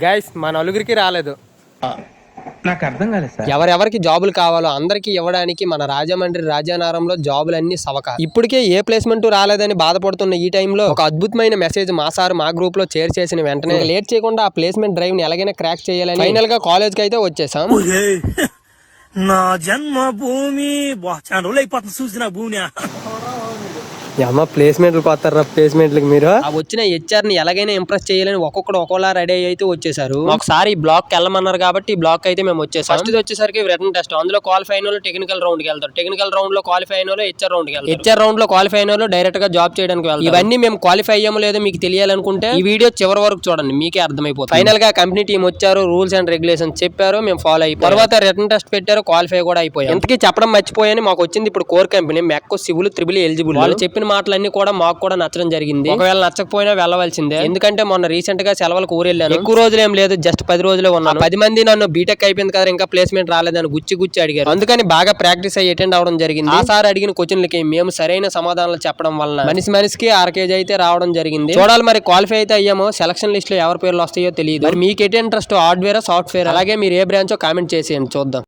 Guys మా నలుగురికి రాలేదు. నాకు అర్థం కాలేదు సార్. ఎవరెవరికి జాబులు కావాలో అందరికి ఇవ్వడానికి మన రాజమండ్రి రాజానారంలో జాబులన్నీ సవక. ఇప్పటికే ఏ ప్లేస్మెంట్ రాలేదని బాధపడుతున్న ఈ టైంలో ఒక అద్భుతమైన మెసేజ్ మా సార్ మా గ్రూప్ లో షేర్ చేసిన వెంటనే లేట్ చేయకుండా ఆ ప్లేస్మెంట్ డ్రైవ్ ని ఎలాగైనా క్రాక్ చేయాలని ఫైనల్ గా కాలేజ్ కి అయితే వచ్చేసాం. నా జన్మభూమి చాలా రోజులు అయిపోతుంది చూసిన భూమి. అమ్మ ప్లేస్మెంట్లకు వస్తారా? ప్లేస్మెంట్లకి మీరు ఆ వచ్చిన హెచ్ఆర్ ని ఎలాగైనా ఇంప్రెస్ చేయాలని ఒక్కొక్కడు ఒక్కోలా రెడీ అయితే వచ్చేసారు. ఒకసారి ఈ బ్లాక్ వెళ్ళమన్నారు కాబట్టి ఈ బ్లాక్ అయితే మేము వచ్చేసాం. ఫస్ట్ వచ్చేసరికి రిటర్న్ టెస్ట్, అందులో క్వాలిఫై అయిన వాళ్ళు టెక్నికల్ రౌండ్ కి వెళ్తారు. టెక్నికల్ రౌండ్ లో క్వాలిఫై అయిన వాళ్ళు హెచ్ఆర్ రౌండ్ కి వెళ్తారు. హెచ్ఆర్ రౌండ్ లో క్వాలిఫై అయిన వాళ్ళు డైరెక్ట్ గా జాబ్ చేయడానికి వెళ్తారు. ఇవన్నీ మేము క్వాలిఫై అయ్యామో లేదో మీకు తెలియాలనుకుంటే ఈ వీడియో చివరి వరకు చూడండి, మీకే అర్థమైపోతుంది. ఫైనల్ గా కంపెనీ టీం వచ్చారు, రూల్స్ అండ్ రెగ్యులేషన్స్ చెప్పారు, మేము ఫాలో అయిపోయాం. తర్వాత రిటర్న్ టెస్ట్ పెట్టారు, క్వాలిఫై కూడా అయిపోయాం. ఇంతకీ చెప్పడం మర్చిపోయాని, మాకు వచ్చింది ఇప్పుడు కోర్ కంపెనీ మెక్కో సివిల్ త్రిబుల్ ఎలిజిబుల్. వాళ్ళు చెప్పిన మాటలన్నీ కూడా మాకు కూడా నచ్చడం జరిగింది. ఒకవేళ నచ్చకపోయినా వెళ్ళవలసిందే, ఎందుకంటే మొన్న రీసెంట్ గా సెలవులకు ఊరు వెళ్ళాను. ఎక్కువ రోజులు ఏం లేదు, జస్ట్ 10 రోజులే ఉన్నాను. 10 మంది నన్ను బీటెక్ అయిపోయింది కదా ఇంకా ప్లేస్మెంట్ రాలేదని గుచ్చి అడిగారు. అందుకని బాగా ప్రాక్టీస్ అయ్యి అటెండ్ అవడం జరిగింది. ఆ సార్ అడిగిన క్వశ్చన్లకి మేము సరైన సమాధానాలు చెప్పడం వలన మనిషికి 1/2 kg అయితే రావడం జరిగింది. చూడాలి మరి క్వాలిఫై అయితే అయ్యామో, సెలక్షన్ లిస్ట్ లో ఎవరి పేర్లు వస్తాయో తెలియదు. మరి మీకు ఎటు ఇంట్రెస్ట్, హార్డ్వేర్ సాఫ్ట్వేర్, అలాగే మీరు ఏ బ్రాంచో కామెంట్ చేసేయండి, చూద్దాం.